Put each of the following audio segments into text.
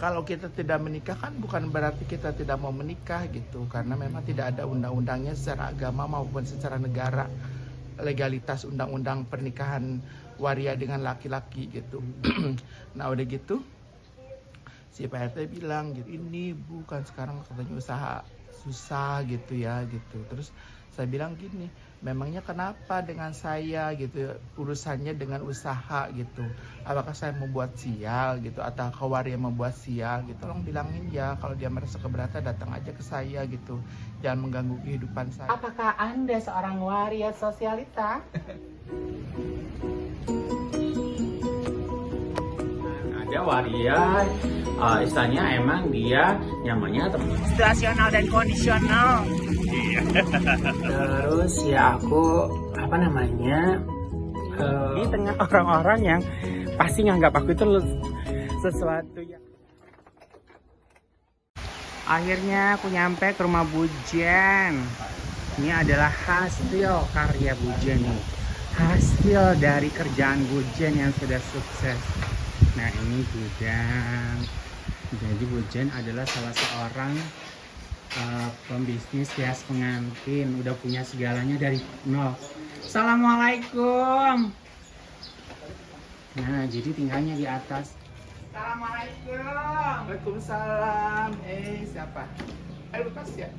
kalau kita tidak menikah kan bukan berarti kita tidak mau menikah gitu, karena memang tidak ada undang-undangnya secara agama maupun secara negara, legalitas undang-undang pernikahan waria dengan laki-laki gitu. Nah udah gitu si Pak RT bilang gitu, ini bukan sekarang katanya usaha susah gitu ya gitu. Terus saya bilang gini, memangnya kenapa dengan saya gitu, urusannya dengan usaha gitu, apakah saya membuat sial gitu atau waria membuat sial gitu. Tolong bilangin ya, kalau dia merasa keberatan datang aja ke saya gitu, jangan mengganggu kehidupan saya. Apakah Anda seorang waria sosialita? Ada waria, istilahnya emang dia nyamannya situasional dan kondisional. Terus ya aku di tengah orang-orang yang pasti nganggap aku itu sesuatu yang. Akhirnya aku nyampe ke rumah Bujen. Ini adalah hasil karya Bujen nih. Hasil dari kerjaan Bujen yang sudah sukses. Nah ini Bujen. Jadi Bujen adalah salah seorang pembisnis hias pengantin, udah punya segalanya dari nol. Assalamualaikum. Nah, jadi tinggalnya di atas. Assalamualaikum. Waalaikumsalam. Siapa? Ayo lepas ya.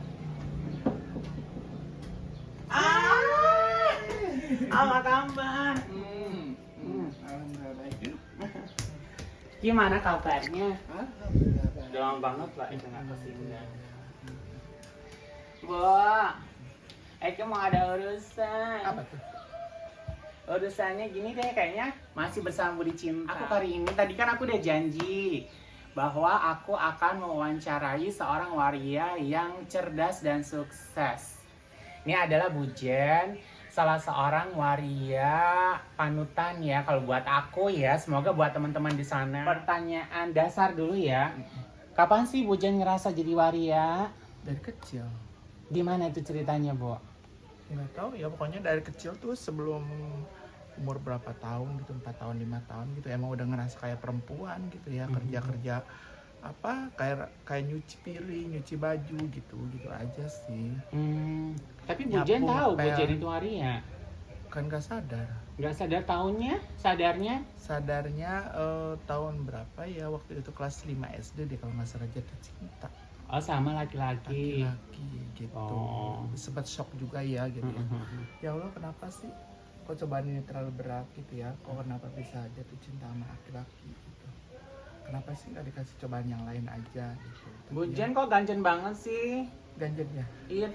Apa kabar? Alhamdulillah baik. Gimana kabarnya? Alhamdulillah baik. Udah lama banget lah itu nggak kesini. Bu, mau ada urusan. Apa tuh? Urusannya gini deh, kayaknya masih bersama Budi Cinta. Aku hari ini, tadi kan aku udah janji bahwa aku akan mewawancarai seorang waria yang cerdas dan sukses. Ini adalah Bujen, salah seorang waria panutan ya kalau buat aku ya. Semoga buat teman-teman di sana. Pertanyaan dasar dulu ya. Kapan sih Bujen ngerasa jadi waria? Dari kecil. Di mana itu ceritanya, Bu? Nggak tahu ya, pokoknya dari kecil tuh sebelum umur berapa tahun gitu, 4 tahun 5 tahun gitu emang udah ngerasa kayak perempuan gitu ya, kerja apa kayak nyuci piring, nyuci baju gitu aja sih. Tapi Bujen Nyapu, tahu ngepel. Bujen itu waria. Kan gak sadar. Nggak sadar tahunnya, Sadarnya tahun berapa ya, waktu itu kelas 5 SD deh kalau nggak salah, jatuh cinta. Oh sama laki-laki. Laki-laki gitu. Oh. Sempat shock juga ya gitu ya. Ya Allah, kenapa sih kok cobaan ini terlalu berat gitu ya, kok kenapa bisa jatuh cinta sama laki-laki gitu, kenapa sih nggak dikasih cobaan yang lain aja gitu. Bujen kok ganjen banget sih? Ganjen ya? Iya,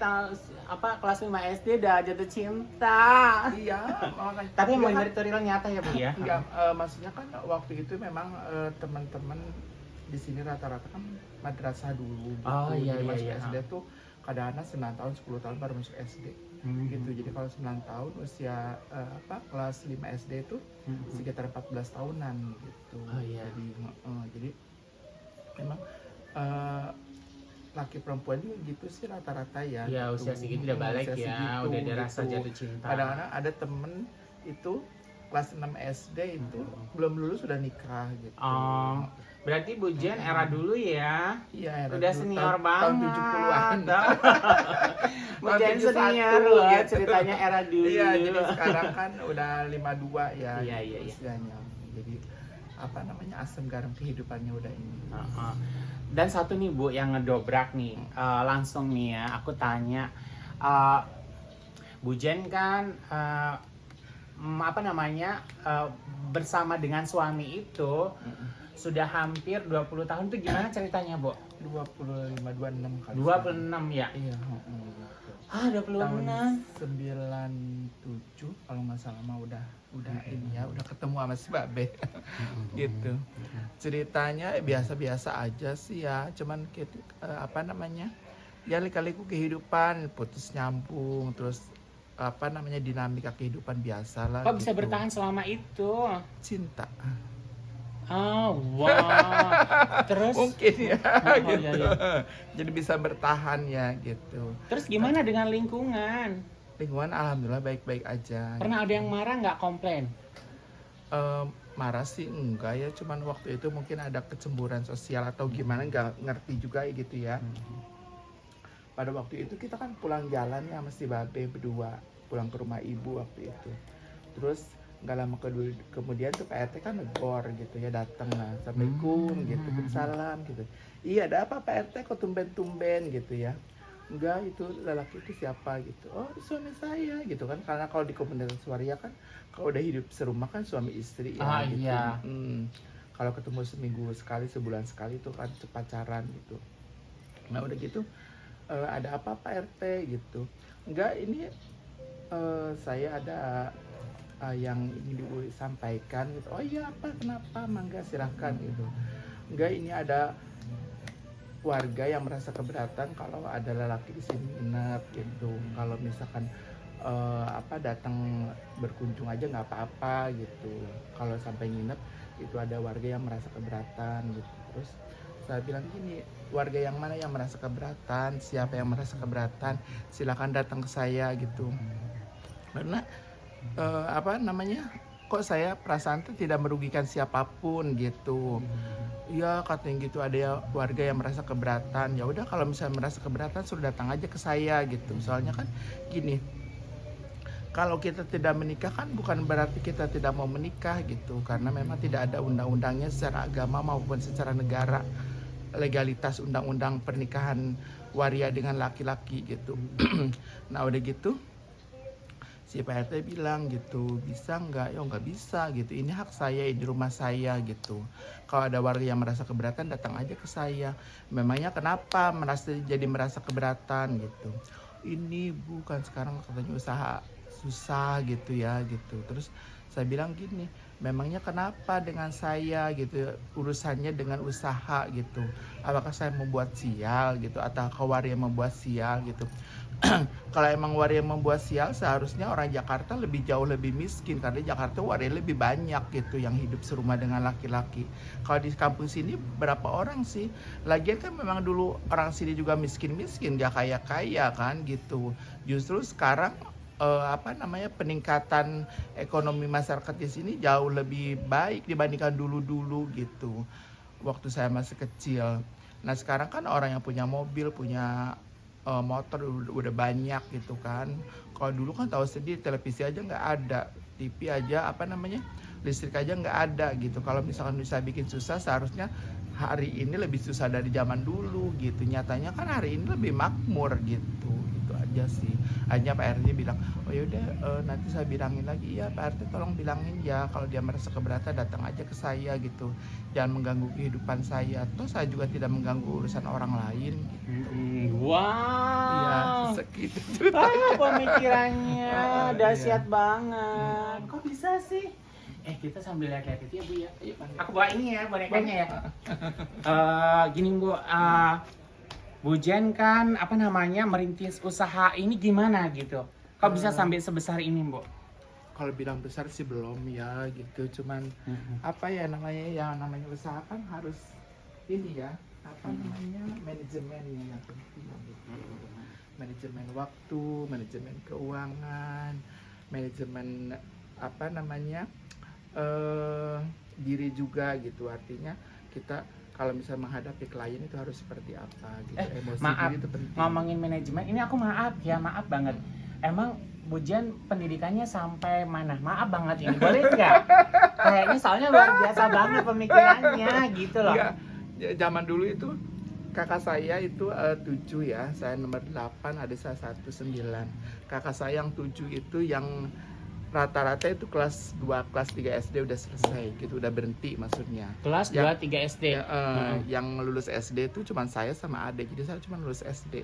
kelas 5 SD udah jatuh cinta. Iya, makanya. Tapi mau dari real nyata ya Bu ya? Enggak, maksudnya kan waktu itu memang teman-teman di sini rata-rata kan madrasah dulu gitu. Oh iya, Jadi iya, masuk iya. SD tuh kadang-kadang 9 tahun 10 tahun baru masuk SD gitu. Jadi kalau 9 tahun usia kelas 5 SD itu sekitar 14 tahunan gitu. Oh iya. Jadi memang laki perempuan juga gitu sih rata-rata ya. Iya, gitu. usia segitu udah balik Usia ya, segitu, udah ada rasa gitu. jatuh cinta. Kadang-kadang ada temen itu kelas 6 SD itu belum lulus sudah nikah gitu. Oh, berarti Bujen era dulu ya? Iya, era Udah dulu, senior tahun banget. 70-an. Bujen 71 senior loh gitu. ceritanya era dulu. Iya, jadi sekarang kan udah 52 ya. Iya, gitu iya, iya. usianya. Jadi asam garam kehidupannya udah ini. Dan satu nih Bu yang ngedobrak nih, langsung nih ya aku tanya, Bujen kan bersama dengan suami itu sudah hampir 20 tahun tuh gimana ceritanya Bu? 26 kali. 26 ya? Iya, 26. Tahun 97 kalau nggak salah mah udah ini ya, udah ketemu sama si Babe. Gitu. Ceritanya biasa-biasa aja sih ya, cuman ya lika-liku kehidupan, putus nyambung, terus dinamika kehidupan biasa lah. Kok bisa gitu. bertahan selama itu? Cinta. Oh, wow. Terus? Mungkin ya, gitu. Iya, iya. Jadi bisa bertahan ya gitu. Terus gimana dengan lingkungan? Lingkungan alhamdulillah baik-baik aja. Pernah ada yang marah nggak, komplain? marah sih enggak ya, cuman waktu itu mungkin ada kecemburuan sosial atau gimana, nggak ngerti juga gitu ya. Pada waktu itu kita kan pulang jalan ya mesti babe berdua pulang ke rumah ibu waktu itu. Terus nggak lama kemudian tuh Pak RT kan negor gitu ya, datang lah, assalamualaikum gitu, salam gitu. Iya ada apa Pak RT kok tumben-tumben gitu ya. Enggak, itu lelaki itu siapa gitu. Oh suami saya gitu kan, karena kalau di komunitas waria kan kalau udah hidup serumah kan suami istri ya gitu. Iya. Kalau ketemu seminggu sekali, sebulan sekali itu kan pacaran gitu. Nah udah gitu ada apa Pak RT gitu. Enggak, ini saya ada yang ingin disampaikan gitu. Oh iya apa, kenapa, mangga silahkan gitu. Enggak, ini ada warga yang merasa keberatan kalau ada lelaki di sini nginep gitu. Kalau misalkan datang berkunjung aja nggak apa-apa gitu. Kalau sampai nginep itu ada warga yang merasa keberatan gitu. Terus saya bilang gini, warga yang mana yang merasa keberatan, siapa yang merasa keberatan, silakan datang ke saya gitu. Karena kok saya perasaan tuh tidak merugikan siapapun gitu. Iya katanya gitu, ada ya warga yang merasa keberatan. Ya udah kalau misalnya merasa keberatan suruh datang aja ke saya gitu. Soalnya kan gini, kalau kita tidak menikah kan bukan berarti kita tidak mau menikah gitu, karena memang tidak ada undang-undangnya secara agama maupun secara negara, legalitas undang-undang pernikahan waria dengan laki-laki gitu. Nah udah gitu si Pak RT bilang gitu, bisa nggak? Ya nggak bisa gitu, ini hak saya, ini rumah saya gitu. Kalau ada warga yang merasa keberatan datang aja ke saya. Memangnya kenapa merasa keberatan gitu? Ini bukan sekarang katanya usaha susah gitu ya gitu. Terus saya bilang gini, memangnya kenapa dengan saya gitu, urusannya dengan usaha gitu. Apakah saya membuat sial gitu, atau waria membuat sial gitu. Kalau emang waria membuat sial, seharusnya orang Jakarta lebih jauh lebih miskin, karena Jakarta waria lebih banyak gitu yang hidup serumah dengan laki-laki. Kalau di kampung sini berapa orang sih? Lagian kan memang dulu orang sini juga miskin-miskin, gak kaya-kaya kan gitu. Justru sekarang peningkatan ekonomi masyarakat di sini jauh lebih baik dibandingkan dulu-dulu gitu. Waktu saya masih kecil. Nah sekarang kan orang yang punya mobil, punya motor udah banyak gitu kan. Kalau dulu kan tahu sendiri, televisi aja nggak ada, TV aja listrik aja nggak ada gitu. Kalau misalkan bisa bikin susah, seharusnya hari ini lebih susah dari zaman dulu gitu. Nyatanya kan hari ini lebih makmur gitu. Itu aja sih. Hanya Pak RT bilang, oh yaudah nanti saya bilangin lagi. Ya Pak RT tolong bilangin ya, kalau dia merasa keberatan datang aja ke saya gitu. Jangan mengganggu kehidupan saya. Toh saya juga tidak mengganggu urusan orang lain gitu. Wow. Iya, segitu. Pemikirannya dahsyat banget. Kok bisa sih? Kita sambil lihat-lihat itu ya Bu ya. Aku bawa ini ya bonekanya ya. Gini Bu, Bu Jen kan merintis usaha ini gimana gitu? Kok bisa sampai sebesar ini Bu? Kalau bilang besar sih belum ya gitu, cuman namanya usaha kan harus ini ya, manajemennya yang penting gitu. Manajemen waktu, manajemen keuangan, manajemen diri juga gitu. Artinya kita kalau misalnya menghadapi klien itu harus seperti apa gitu. Emosi Maaf, diri itu penting. ngomongin manajemen ini aku maaf banget. Emang Bu Jen pendidikannya sampai mana? Maaf banget ini, boleh nggak? Kayaknya soalnya luar biasa banget pemikirannya gitu loh. Enggak, zaman dulu itu kakak saya itu 7 ya, saya nomor 8, adik saya 9. Kakak saya yang 7 itu yang rata-rata itu kelas 2, kelas 3 SD udah selesai gitu, udah berhenti maksudnya. Kelas 2, 3 SD. Yang lulus SD itu cuma saya sama adik, jadi saya cuma lulus SD.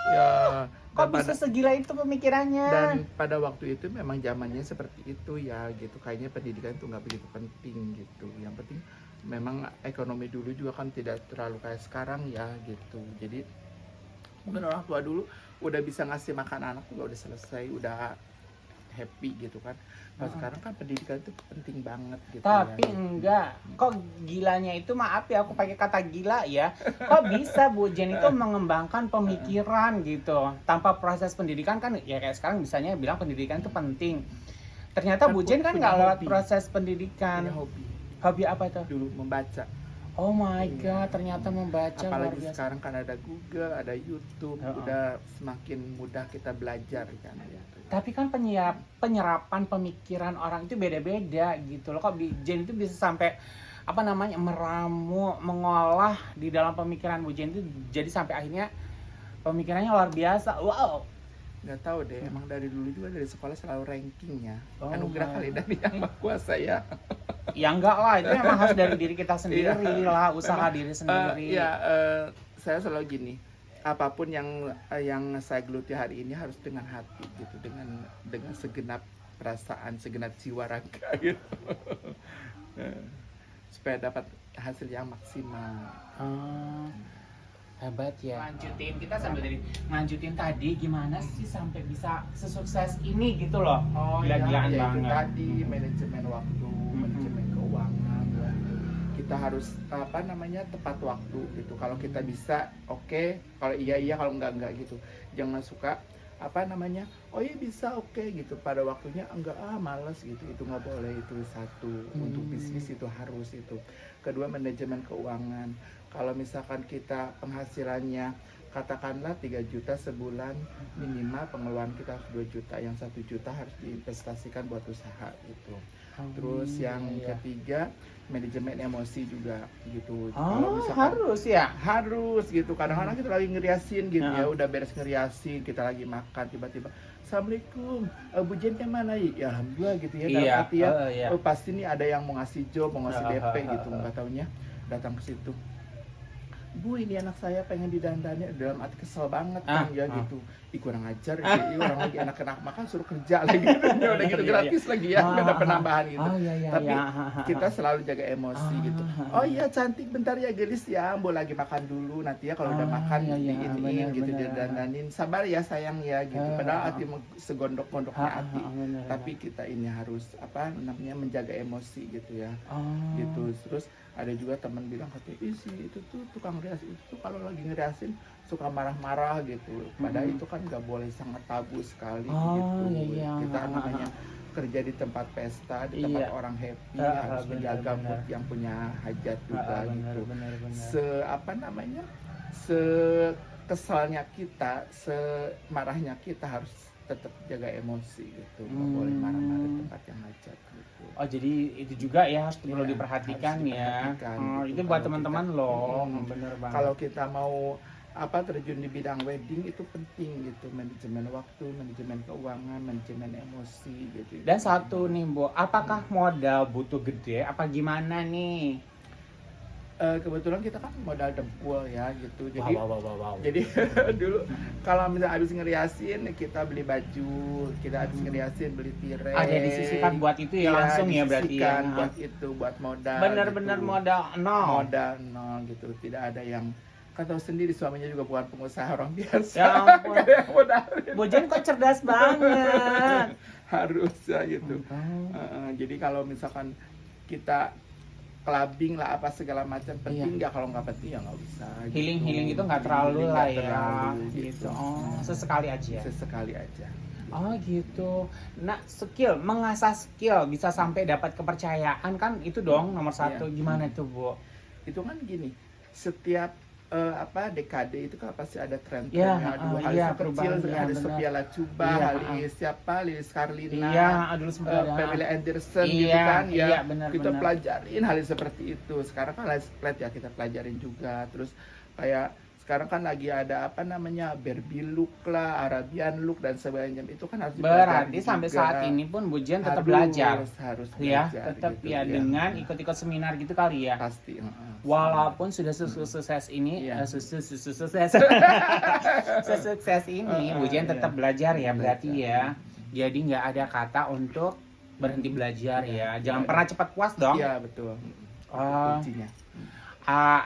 Ya, kok bisa segila itu pemikirannya? Dan pada waktu itu memang zamannya seperti itu ya gitu, kayaknya pendidikan itu nggak begitu penting gitu. Yang penting memang ekonomi dulu juga kan tidak terlalu kayak sekarang ya gitu. Jadi mungkin orang tua dulu udah bisa ngasih makan anak juga udah selesai, udah happy gitu kan. Nah sekarang kan pendidikan itu penting banget gitu. Tapi ya. Enggak, kok gilanya itu, maaf ya aku pakai kata gila ya. Kok bisa Bu Jen itu mengembangkan pemikiran gitu tanpa proses pendidikan kan ya, kayak sekarang misalnya bilang pendidikan itu penting. Ternyata Bu Jen kan punya nggak lewat hobi. proses pendidikan. Punya hobi Hobi apa itu? dulu membaca. Oh my Iya. god, ternyata membaca luar Apalagi biasa. sekarang kan ada Google, ada YouTube, Heeh. udah semakin mudah kita belajar kan gitu. Tapi kan penyerapan pemikiran orang itu beda-beda gitu loh. Kok Bu Jen itu bisa sampai apa namanya meramu, mengolah di dalam pemikiran Bu Jen itu jadi sampai akhirnya pemikirannya luar biasa. Wow. Nggak tahu deh, emang dari dulu juga dari sekolah selalu rankingnya. Oh Anugerah my kali dari yang maha kuasa ya. Ya enggak lah, itu memang harus dari diri kita sendiri lah, usaha diri sendiri. Saya selalu gini, apapun yang saya geluti hari ini harus dengan hati gitu, dengan segenap perasaan, segenap jiwa raga gitu. Supaya dapat hasil yang maksimal. Oh, hebat ya. Lanjutin, kita sambil dari lanjutin tadi gimana sih sampai bisa sesukses ini gitu loh. Gila-gilaan ya itu banget. tadi manajemen waktu, manajemen keuangan ya. Kita harus tepat waktu gitu. Kalau kita bisa oke, kalau iya kalau enggak gitu. Jangan suka oh iya bisa oke gitu, pada waktunya enggak, males gitu. Itu nggak boleh. Itu satu. Untuk bisnis itu harus itu. Kedua, manajemen keuangan. Kalau misalkan kita penghasilannya katakanlah 3 juta sebulan, minimal pengeluaran kita harus 2 juta, yang 1 juta harus diinvestasikan buat usaha gitu. Terus yang ketiga, manajemen emosi juga gitu. Kalau misalkan harus gitu. Kadang-kadang kita lagi ngeriasin gitu ya, udah beres ngeriasin, kita lagi makan, tiba-tiba Assalamualaikum, Bu Jen mana? Ya alhamdulillah gitu ya. Dalam hati ya, pasti nih ada yang mau ngasih job, mau ngasih DP gitu. Nggak taunya datang ke situ, Bu ini anak saya pengen didandani, dalam hati kesel banget kan ya gitu. Ih kurang ajar, orang lagi anak-anak makan suruh kerja lagi gitu. Ya udah gitu gratis lagi ya, nggak ada penambahan gitu. Tapi kita selalu jaga emosi gitu. Oh iya cantik, bentar ya gelis ya, mau lagi makan dulu, nanti ya kalau udah makan diiniin gitu, didandanin. Sabar ya sayang ya gitu. Padahal hati segondok-gondoknya hati. Tapi kita ini harus menjaga emosi gitu ya. Gitu. Terus ada juga teman bilang katanya, itu tuh tukang rias itu tuh kalau lagi ngeriasin suka marah-marah gitu. Padahal itu kan nggak boleh, sangat tabu sekali gitu. Kita namanya kerja di tempat pesta, di tempat orang happy, harus menjaga mood yang punya hajat juga gitu. Sekesalnya kita, semarahnya kita harus tetap jaga emosi gitu. Nggak boleh marah-marah di tempat yang hajat gitu. Oh jadi itu juga ya harus perlu diperhatikan ya. Gitu. Itu buat teman-teman loh, bener banget. Kalau kita mau terjun di bidang wedding itu penting gitu, manajemen waktu, manajemen keuangan, manajemen emosi gitu. Dan satu nih Bu, apakah modal butuh gede? Apa gimana nih? Kebetulan kita kan modal dempul ya gitu. Jadi Wow. jadi dulu kalau misalnya habis ngeriasin kita beli baju, kita habis ngeriasin beli tirai. Ada disisihkan buat itu ya langsung ya berarti ya. Buat itu, buat modal. Bener-bener gitu. modal nol. Modal nol gitu. Tidak ada yang, kan tahu sendiri suaminya juga bukan pengusaha orang biasa. Ya ampun. Gak ada yang modalin. Bu Jen kok cerdas banget. Harus ya gitu. Jadi kalau misalkan kita clubbing lah apa segala macam, penting nggak? Kalau nggak penting ya nggak usah gitu. Healing itu nggak terlalu lah ya terlalu, gitu. Sesekali aja. Sesekali aja. Oh gitu. Nah skill, mengasah skill bisa sampai dapat kepercayaan kan itu dong nomor satu. Gimana tuh Bu? Itu kan gini, setiap dekade itu kan pasti ada tren-trennya. Kecil ada Sophia Latjuba, Lilis Karlina, Pamela Anderson gitu kan ya. Kita pelajarin hal seperti itu. Sekarang kan ya kita pelajarin juga. Terus kayak sekarang kan lagi ada Barbie look lah, Arabian look dan sebagainya, itu kan harus dipelajari. Berarti sampai saat ini pun Bu Jen tetap belajar. Harus ya, belajar tetap gitu, ya dengan ikut-ikut seminar gitu kali ya. Pasti. Walaupun sudah sukses ini, sukses ini, Bu Jen tetap belajar ya berarti ya. Jadi nggak ada kata untuk berhenti belajar ya. Jangan pernah cepat puas dong. Iya betul. Kuncinya.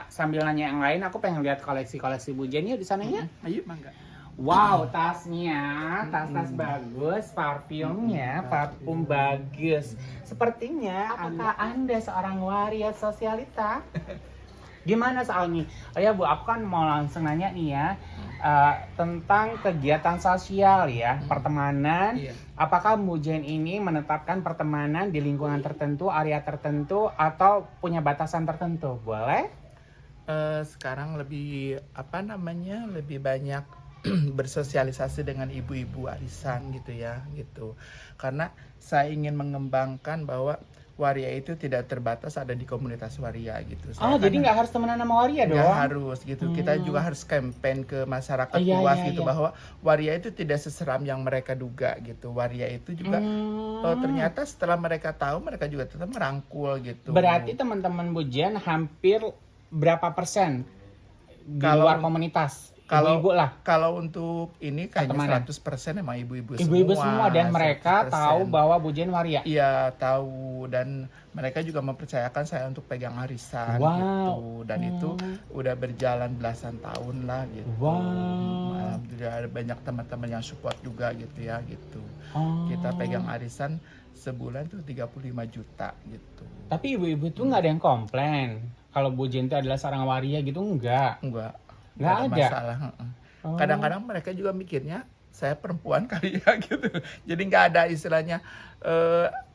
Sambil nanya yang lain, aku pengen lihat koleksi Bu Jen yuk di sana ya. Ayo mangga. Wow, tasnya, tas bagus, parfumnya, parfum bagus. Sepertinya, apakah Anda seorang waria sosialita? Gimana soal nih? Oh ya Bu, aku kan mau langsung nanya nih ya. tentang kegiatan sosial ya, pertemanan. Iya. Apakah Bu Jen ini menetapkan pertemanan di lingkungan tertentu, area tertentu, atau punya batasan tertentu? Boleh? Sekarang lebih lebih banyak bersosialisasi dengan ibu-ibu arisan gitu ya gitu, karena saya ingin mengembangkan bahwa waria itu tidak terbatas ada di komunitas waria gitu. Saya Jadi nggak harus temenan sama waria dong? nggak harus gitu, kita juga harus campaign ke masyarakat Iya, luas iya, gitu iya. bahwa waria itu tidak seseram yang mereka duga gitu. Waria itu juga ternyata setelah mereka tahu, mereka juga tetap merangkul gitu. Berarti teman-teman Bu Jen hampir berapa persen di luar komunitas? Ibu-ibu lah. Kalau untuk ini Pertemanan. kayaknya 100% emang ibu-ibu semua. Ibu-ibu semua dan mereka 100%. tahu bahwa Bu Jen waria. Iya, tahu, dan mereka juga mempercayakan saya untuk pegang arisan Wow. gitu. Dan itu udah berjalan belasan tahun lah gitu. Wow. Alhamdulillah ada banyak teman-teman yang support juga gitu ya gitu. Oh. Kita pegang arisan sebulan tuh 35 juta gitu. Tapi ibu-ibu tuh nggak ada yang komplain kalau Bu Jen itu adalah seorang waria gitu, enggak? Nggak ada ada masalah. Kadang-kadang mereka juga mikirnya saya perempuan kali ya gitu. Jadi nggak ada istilahnya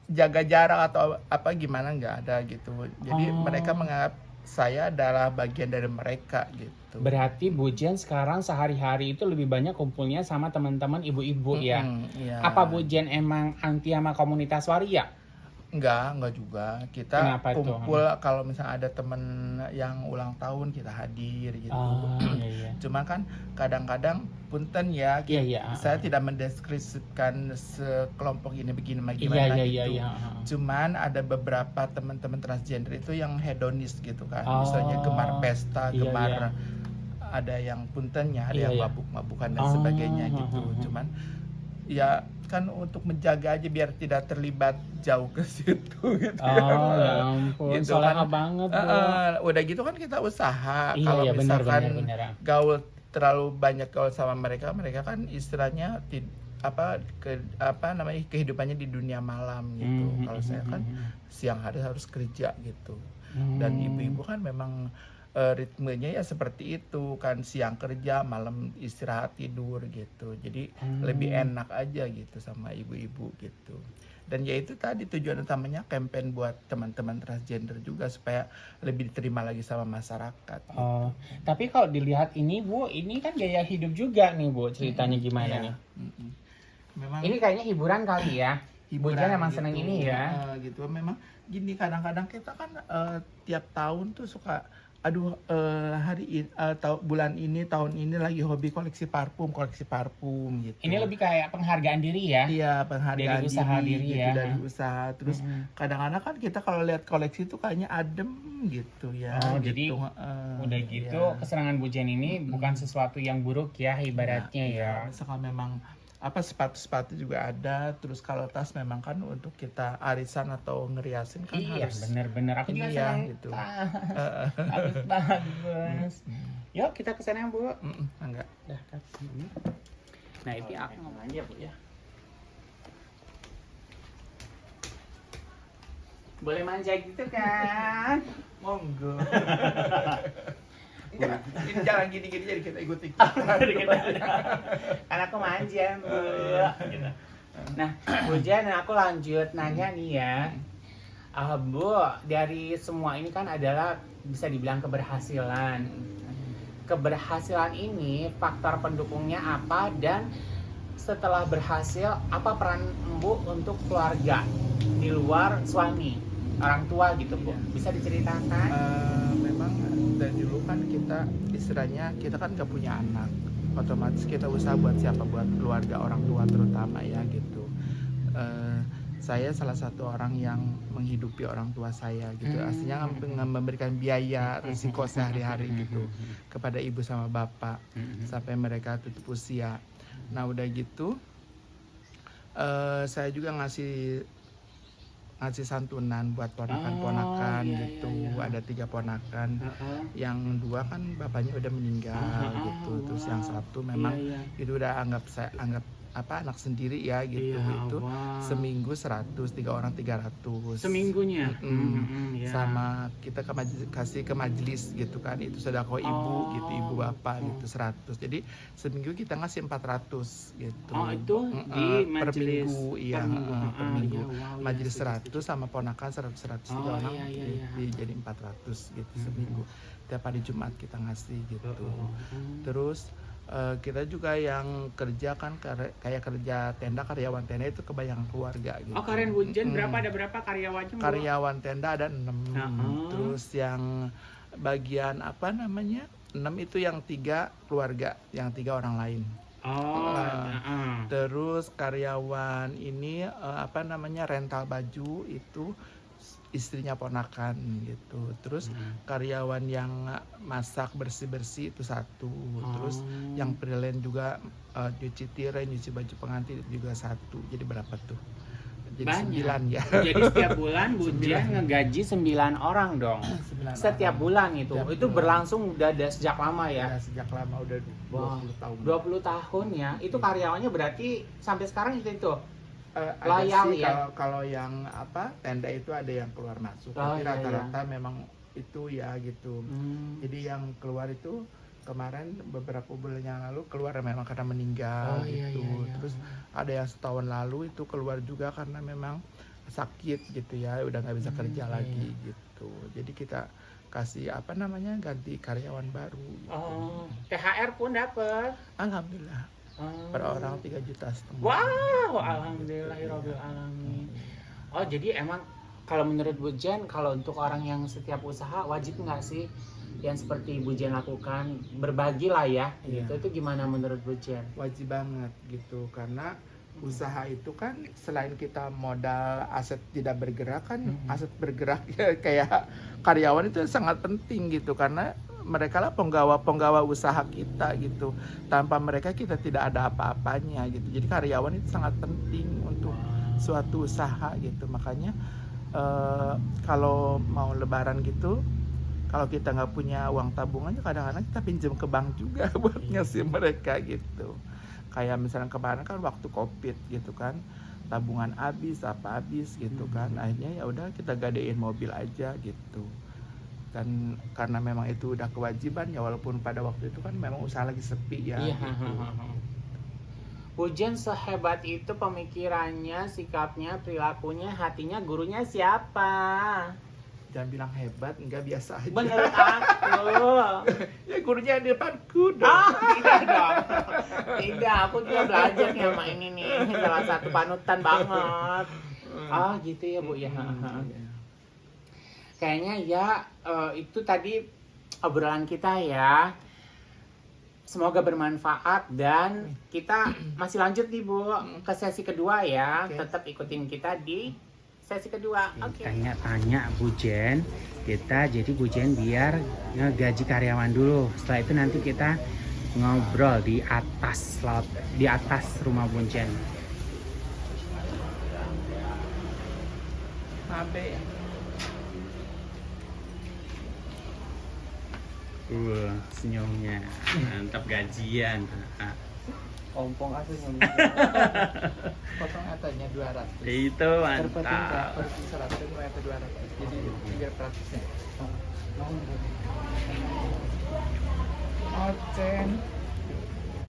jaga jarak atau apa gimana, nggak ada gitu. Jadi mereka menganggap saya adalah bagian dari mereka gitu. Berarti Bu Jen sekarang sehari-hari itu lebih banyak kumpulnya sama teman-teman ibu-ibu ya? Iya. Apa Bu Jen emang anti sama komunitas waria? Enggak juga. Kita Kenapa kumpul kalau misalnya ada temen yang ulang tahun kita hadir gitu. Iya. Cuma kan kadang-kadang punten ya, saya tidak mendeskripsikan sekelompok ini begini gimana gitu. Cuman ada beberapa teman-teman transgender itu yang hedonis gitu kan. Misalnya gemar pesta, gemar ada yang puntennya, ada yang mabuk-mabukan dan sebagainya gitu. Cuman ya kan untuk menjaga aja biar tidak terlibat jauh ke situ gitu. Ya ampun, gitu soalnya kan. banget Bu. Udah gitu kan kita usaha. Iya, Kalau iya, misalkan benar. gaul terlalu banyak gaul sama mereka kan istilahnya kehidupannya di dunia malam gitu. Kalau saya kan siang hari harus kerja gitu. Dan ibu-ibu kan memang ritmenya ya seperti itu kan, siang kerja, malam istirahat tidur gitu. Jadi lebih enak aja gitu sama ibu-ibu gitu. Dan ya itu tadi tujuan utamanya campaign buat teman-teman transgender juga supaya lebih diterima lagi sama masyarakat. Gitu. Tapi kalau dilihat ini Bu, ini kan gaya hidup juga nih Bu, ceritanya gimana nih? Memang ini kayaknya hiburan kali ya. Bu Jen emang seneng ini ya. Gitu. Memang gini, kadang-kadang kita kan tiap tahun tuh suka bulan ini, tahun ini lagi hobi koleksi parfum gitu. Ini lebih kayak penghargaan diri ya? Iya, penghargaan dari usaha diri gitu, ya. dari usaha. Terus kadang-kadang kan kita kalau lihat koleksi itu kayaknya adem gitu ya. Jadi udah gitu kesenangan Bu Jen ini bukan sesuatu yang buruk ya ibaratnya ya. Misalkan memang sepatu-sepatu juga ada, terus kalau tas memang kan untuk kita arisan atau ngeriasin kan harus. Iya, bener-bener aku juga senang gitu. Bagus. Yuk kita ke sana Bu. Enggak. Nah, ini aku mau manja Bu ya. Boleh manja gitu kan? Monggo. Enggak, ini jangan gini-gini jadi kita ikuti. Karena aku manja Bu. Nah, Bu Jen, aku lanjut nanya nih ya. Bu, dari semua ini kan adalah bisa dibilang keberhasilan. Keberhasilan ini faktor pendukungnya apa, dan setelah berhasil apa peran Bu untuk keluarga di luar suami, orang tua gitu Bu? Bisa diceritakan? Memang dari dulu kan kita istilahnya kita kan gak punya anak, otomatis kita usaha buat siapa, buat keluarga, orang tua terutama ya gitu. Saya salah satu orang yang menghidupi orang tua saya gitu, aslinya memberikan biaya risiko sehari-hari gitu kepada ibu sama bapak sampai mereka tutup usia. Nah udah gitu saya juga ngasih santunan buat ponakan-ponakan gitu. Ada 3 ponakan, yang 2 kan bapaknya udah meninggal gitu, terus yang 1 memang itu udah anggap anak sendiri ya gitu. Iya, Itu Allah. seminggu 100, 3 orang 300. Seminggunya. Ya. Sama kita kasih ke majelis gitu kan, itu sedekah ibu gitu, ibu bapak gitu 100. Jadi seminggu kita ngasih 400 gitu. Oh, itu di per majelis minggu, iya, per minggu. per minggu. Iya, wow, iya, Majelis setuju, 100 sama ponakan 100 tiga Oh, orang, iya. jadi 400 gitu seminggu. Tiap hari Jumat kita ngasih gitu. Terus kita juga yang kerja kan kayak kerja tenda, karyawan tenda itu kebanyakan keluarga gitu. Oh, Karen Bunjen berapa, ada berapa karyawannya, Bu? Karyawan tenda ada 6. Terus yang bagian 6 itu yang 3 keluarga, yang 3 orang lain. Terus karyawan ini rental baju itu istrinya ponakan gitu. Terus karyawan yang masak bersih-bersih itu 1. Terus yang freelance juga nyuci tirai, nyuci baju pengantin juga 1. Jadi berapa tuh? Jadi Banyak. 9 ya. Jadi setiap bulan Bunjen ngegaji 9 orang dong. 9 Setiap orang. bulan itu. Setiap itu bulan. berlangsung udah ada sejak lama ya. Ya, sejak lama udah 20 tahun. 20 tahun ya. Itu karyawannya berarti sampai sekarang itu. Ada Loyal sih, ya? kalau yang tenda itu ada yang keluar masuk, Oh, tapi iya, rata-rata memang itu ya gitu. Hmm. Jadi yang keluar itu kemarin beberapa bulan yang lalu keluar memang karena meninggal gitu. Terus ada yang setahun lalu itu keluar juga karena memang sakit gitu ya, udah nggak bisa kerja lagi gitu. Jadi kita kasih ganti karyawan baru gitu. THR pun dapat. Alhamdulillah per orang 3,5 juta. Wow, alhamdulillahirabbil alamin. Oh, jadi emang kalau menurut Bu Jen, kalau untuk orang yang setiap usaha wajib nggak sih yang seperti Bu Jen lakukan, berbagi lah ya, gitu. Itu gimana menurut Bu Jen? Wajib banget gitu, karena usaha itu kan selain kita modal aset tidak bergerak kan, aset bergerak ya, kayak karyawan itu sangat penting gitu, karena mereka lah penggawa usaha kita gitu. Tanpa mereka kita tidak ada apa-apanya gitu. Jadi karyawan itu sangat penting untuk suatu usaha gitu. Makanya kalau mau lebaran gitu, kalau kita nggak punya uang tabungannya, kadang-kadang kita pinjam ke bank juga buat ngasih mereka gitu. Kayak misalnya kemarin kan waktu COVID gitu kan, tabungan habis gitu kan. Akhirnya ya udah kita gadein mobil aja gitu. Dan karena memang itu udah kewajiban ya, walaupun pada waktu itu kan memang usaha lagi sepi ya. Iya. Gitu. Bu Jen sehebat itu pemikirannya, sikapnya, perilakunya, hatinya, gurunya siapa? Jangan bilang hebat, enggak, biasa aja. Menurut aku. Ya gurunya di depanku dong. Tidak dong. Tidak, aku juga belajar nih sama ini nih. Salah satu panutan banget. Gitu ya Bu ya. Kayaknya ya itu tadi obrolan kita ya. Semoga bermanfaat dan kita masih lanjut nih Bu ke sesi kedua ya. Tetap ikutin kita di sesi kedua. Tanya-tanya Bu Jen, jadi Bu Jen biar ngegaji karyawan dulu. Setelah itu nanti kita ngobrol di atas rumah Bu Jen. Mabe. Senyumnya mantap, gajian. Ompong atau senyum. Potong atanya 200. Itu mantap. Per 100 atau 200. Jadi 300 ya. Ocen.